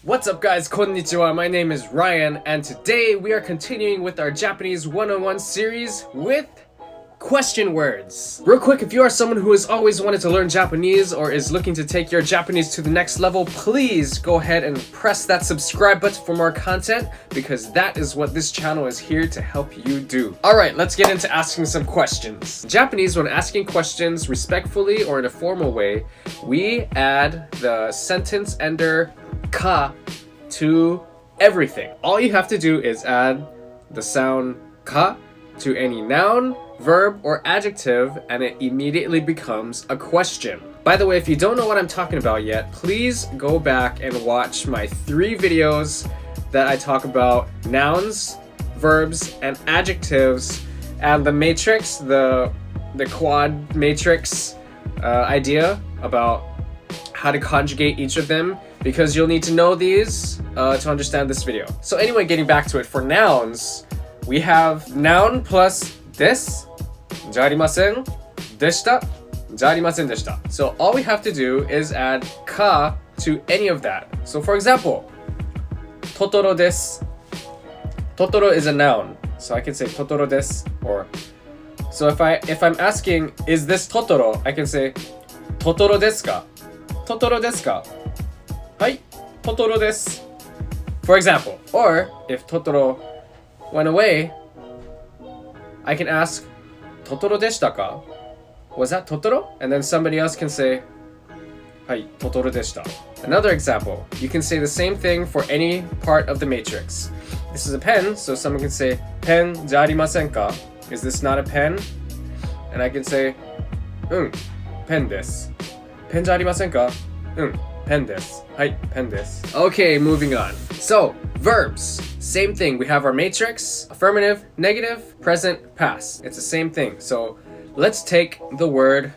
What's up guys, konnichiwa, my name is Ryan, and today we are continuing with our Japanese 101 series with question words. Real quick, if you are someone who has always wanted to learn Japanese or is looking to take your Japanese to the next level, please go ahead and press that subscribe button for more content, because that is what this channel is here to help you do. Alright, let's get into asking some questions. In Japanese, when asking questions respectfully or in a formal way, we add the sentence ender ka to everything. All you have to do is add the sound ka to any noun, verb, or adjective, and it immediately becomes a question. By the way, if you don't know what I'm talking about yet, please go back and watch my 3 videos that I talk about nouns, verbs, and adjectives, and the matrix, the quad matrix idea about how to conjugate each of them, because you'll need to know these to understand this video. So anyway, getting back to it, for nouns, we have noun plus des, じゃありませんでした、じゃありませんでした. So all we have to do is add ka to any of that. So for example, トトロです. Totoro is a noun, so I can say トトロです, or so if I'm asking, is this Totoro, I can say トトロですか? トトロですか? はい、トトロです. For example, or if Totoro went away, I can ask, トトロでしたか? Was that Totoro? And then somebody else can say, はい、トトロでした. Another example, you can say the same thing for any part of the matrix. This is a pen, so someone can say, ペンじゃありませんか? Is this not a pen? And I can say, ペンです. ペンじゃありませんか? ペンです. はい、ペンです. Okay, moving on. So, verbs. Same thing. We have our matrix, affirmative, negative, present, past. It's the same thing. So, let's take the word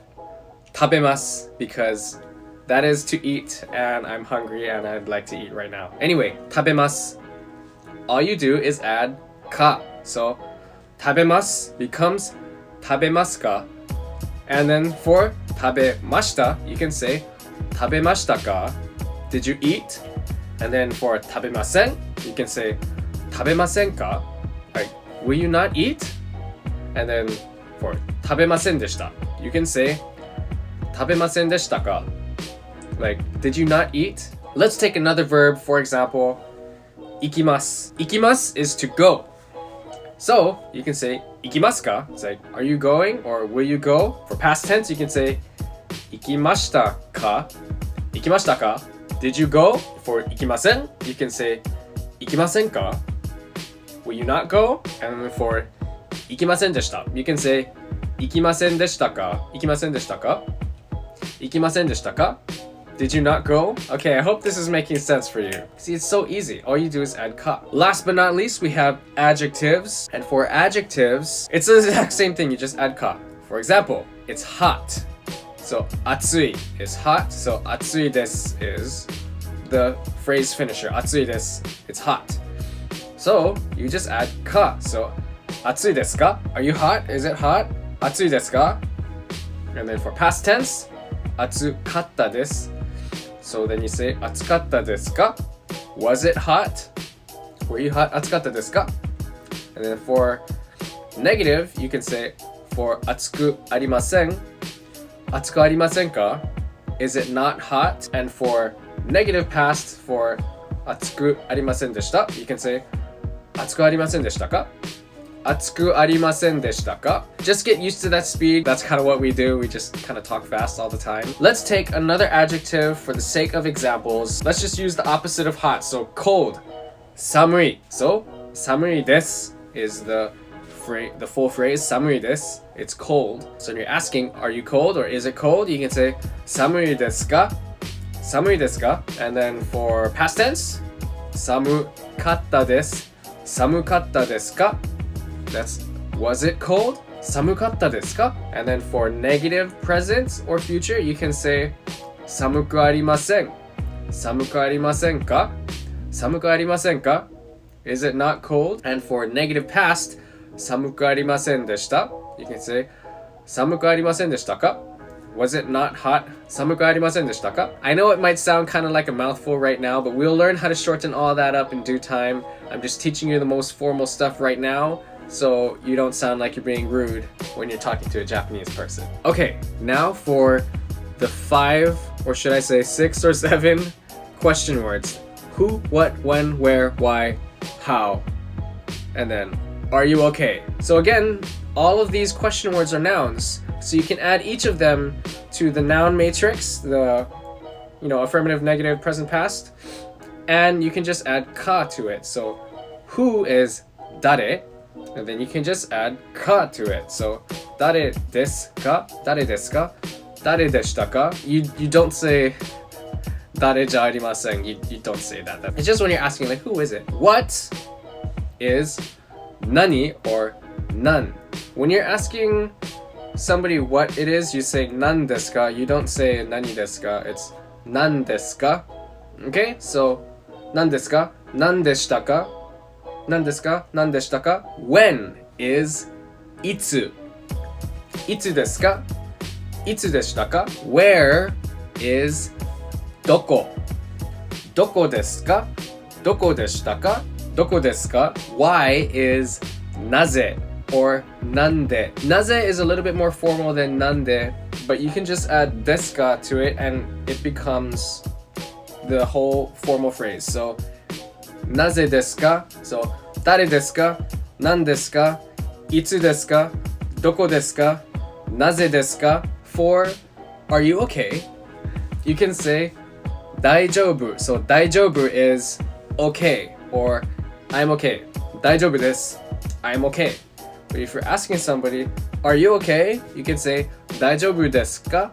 食べます because that is to eat, and I'm hungry and I'd like to eat right now. Anyway, 食べます. All you do is add ka. So, 食べます becomes 食べますか? And then for 食べました, you can say 食べましたか? Did you eat? And then for 食べません, you can say 食べませんか? Like, will you not eat? And then for 食べませんでした, you can say 食べませんでしたか? Like, did you not eat? Let's take another verb, for example, 行きます. 行きます is to go. So, you can say 行きますか? It's like, are you going or will you go? For past tense, you can say 行きましたか? 行きましたか? Did you go? For 行きません, you can say 行きませんか? Will you not go? And then for 行きませんでした, you can say 行きませんでしたか? 行きませんでしたか? 行きませんでしたか? Did you not go? Okay, I hope this is making sense for you. See, it's so easy. All you do is add ka. Last but not least, we have adjectives. And for adjectives, it's the exact same thing. You just add ka. For example, it's hot. So, 暑い is hot. So, 暑い desu is the phrase finisher. 暑い desu. It's hot. So, you just add ka. So, 暑いですか? Are you hot? Is it hot? 暑いですか? And then for past tense, 暑かったです. So then you say 暑かったですか? Was it hot? Were you hot? 暑かったですか? And then for negative, you can say for 暑くありません. 暑くありませんか? Is it not hot? And for negative past, for 暑くありませんでした, you can say 暑くありませんでしたか? 暑くありませんでしたか? Just get used to that speed. That's kind of what we do. We just kind of talk fast all the time. Let's take another adjective for the sake of examples. Let's just use the opposite of hot. So cold. 寒い. So 寒い desu is the full phrase. 寒い desu. It's cold. So when you're asking, are you cold or is it cold? You can say 寒いですか? 寒いですか? And then for past tense, 寒かったです. 寒かったですか? That's, was it cold? 寒かったですか? And then for negative present or future, you can say 寒くありません. 寒くありませんか? 寒くありませんか? Is it not cold? And for negative past, 寒くありませんでした. You can say 寒くありませんでしたか? Was it not hot? 寒くありませんでしたか? I know it might sound kind of like a mouthful right now, but we'll learn how to shorten all that up in due time. I'm just teaching you the most formal stuff right now, so you don't sound like you're being rude when you're talking to a Japanese person. Okay, now for the 5, or should I say 6 or 7 question words. Who, what, when, where, why, how, and then are you okay? So again, all of these question words are nouns, so you can add each of them to the noun matrix, the affirmative, negative, present, past, and you can just add ka to it. So who is dare, and then you can just add ka to it. So dare desu ka, dare desu ka, dare deshita ka. You don't say dare ja arimasen. You don't say that. It's just when you're asking like who is it. What is nani or nan. When you're asking somebody what it is, you say nan desu ka. You don't say nani desu ka. It's nan desu ka. Okay, so nan desu ka, nan deshita ka, nan desu ka, nan deshita ka. When is itsu. Itsu desu ka, itsu deshita ka. Where is doko. Doko desu ka, doko deshita ka, doko desu ka. Why is naze or nande. Naze is a little bit more formal than nande, but you can just add desu ka to it and it becomes the whole formal phrase. So naze desu ka, so dare desu ka, nan desu ka, itsu desu ka, doko desu ka, naze desu ka. For are you okay, you can say daijoubu. So daijoubu is okay, or I'm okay. Daijoubu desu, I'm okay. But if you're asking somebody, are you okay? You can say daijoubu desu ka?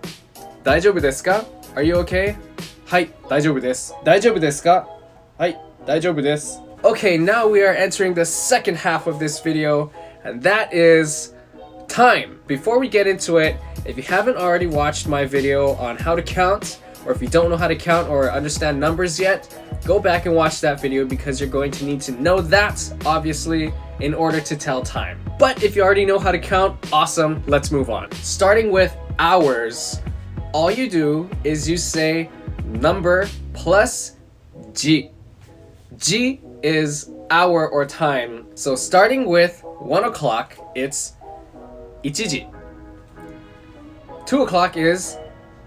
Daijoubu desu ka? Are you okay? Hai, daijoubu desu. Daijoubu desu ka? Hai, daijoubu desu. Okay, now we are entering the second half of this video, and that is time. Before we get into it, if you haven't already watched my video on how to count, or if you don't know how to count or understand numbers yet, go back and watch that video because you're going to need to know that, obviously, in order to tell time. But if you already know how to count, awesome, let's move on. Starting with hours, all you do is you say number plus ji. Ji is hour or time. So starting with 1 o'clock, it's ichiji. 2 o'clock is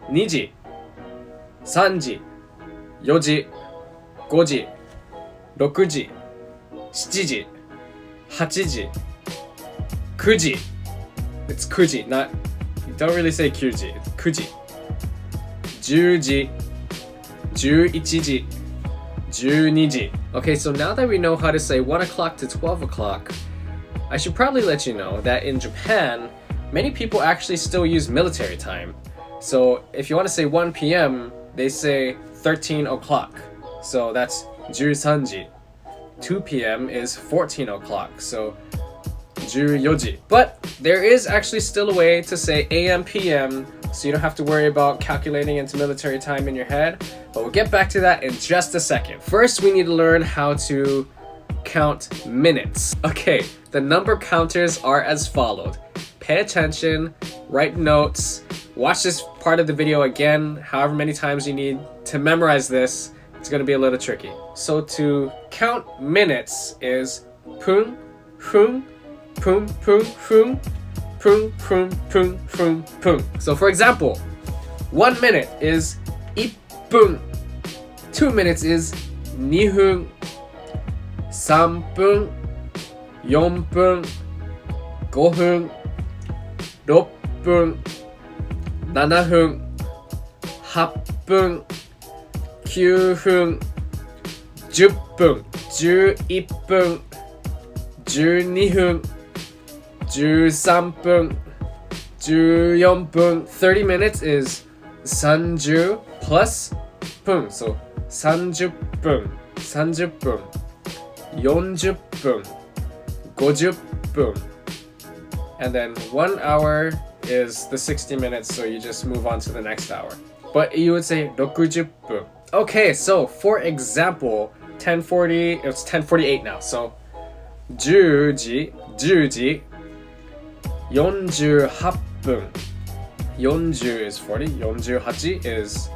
niji. 3時、4時、5時、6時、7時、8時、9時. It's 9時, not, you don't really say 9時, 9時. 10時, 11時, 12時. Okay, so now that we know how to say 1 o'clock to 12 o'clock, I should probably let you know that in Japan, many people actually still use military time. So if you want to say 1 p.m., they say 13 o'clock. So that's 13時. 2 p.m. is 14 o'clock. So 14時. But there is actually still a way to say AM, PM, so you don't have to worry about calculating into military time in your head. But we'll get back to that in just a second. First, we need to learn how to count minutes. Okay, the number counters are as followed. Pay attention, write notes, watch this part of the video again, however many times you need to memorize this. It's going to be a little tricky. So to count minutes is pun, pun, pun, pun, pun, pun, pun, pun, pun, pun. So for example, 1 minute is ippun, 2 minutes is nihun, 3分, 4分, 5分, 6分, 7分, 8分, 9分, 10分, 11分, 12分, 13分, 14分. 30 minutes is 30 plus 分. So 30分, 30分, 40分, 50分. And then 1 hour is the 60 minutes, so you just move on to the next hour. But you would say 60分. Okay, so for example, 10:40, it's 10:48 now. So 10時、10時、48分、40 is 40, 48 is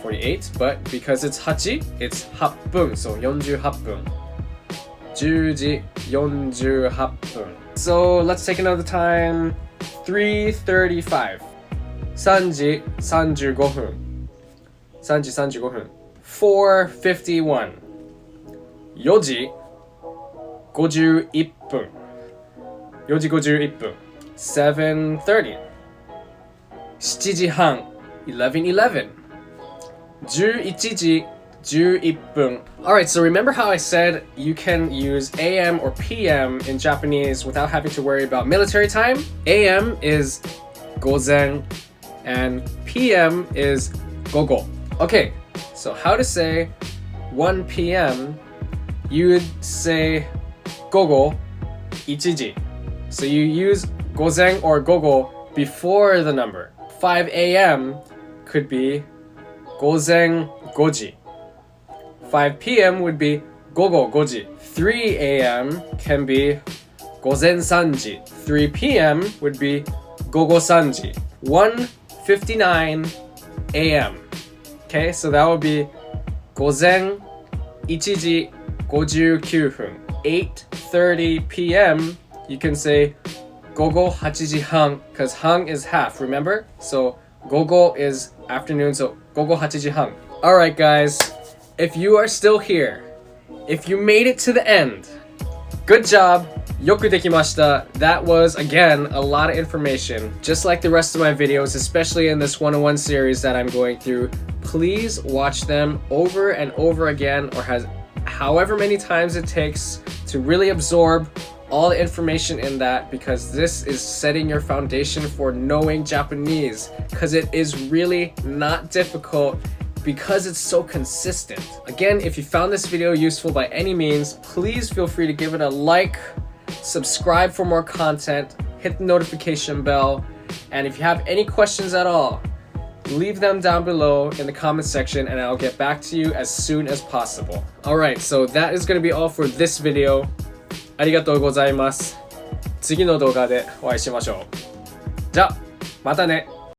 48, but because it's 8, it's 8分, so 48分. 10時48分. So let's take another time. 3:35. 3時35分. 3時35分. 4:51. 4時51分. 4時51分. 7:30. 7時半. 11:11. 11時11分. Alright, so remember how I said you can use AM or PM in Japanese without having to worry about military time? AM is gozen and PM is gogo. Okay, so how to say 1 PM? You would say gogo 1時. So you use gozen or gogo before the number. 5 AM could be gozen 5時. 5 p.m. would be 午後5時. 3 a.m. can be 午前3時. 3 p.m. would be 午後3時. 1:59 a.m. Okay, so that would be 午前1時59分. 8:30 p.m. you can say 午後8時半 because han is half, remember? So 午後 is afternoon, so 午後8時半. Alright guys, if you are still here, if you made it to the end, good job. よくできました. That was, again, a lot of information. Just like the rest of my videos, especially in this 101 series that I'm going through, please watch them over and over again, or however many times it takes to really absorb all the information in that, because this is setting your foundation for knowing Japanese, because it is really not difficult because it's so consistent. Again, if you found this video useful by any means, please feel free to give it a like, subscribe for more content, hit the notification bell, and if you have any questions at all, leave them down below in the comment section and I'll get back to you as soon as possible. Alright, so that is going to be all for this video. ありがとうございます。次の動画でお会いしましょう。じゃあ、またね。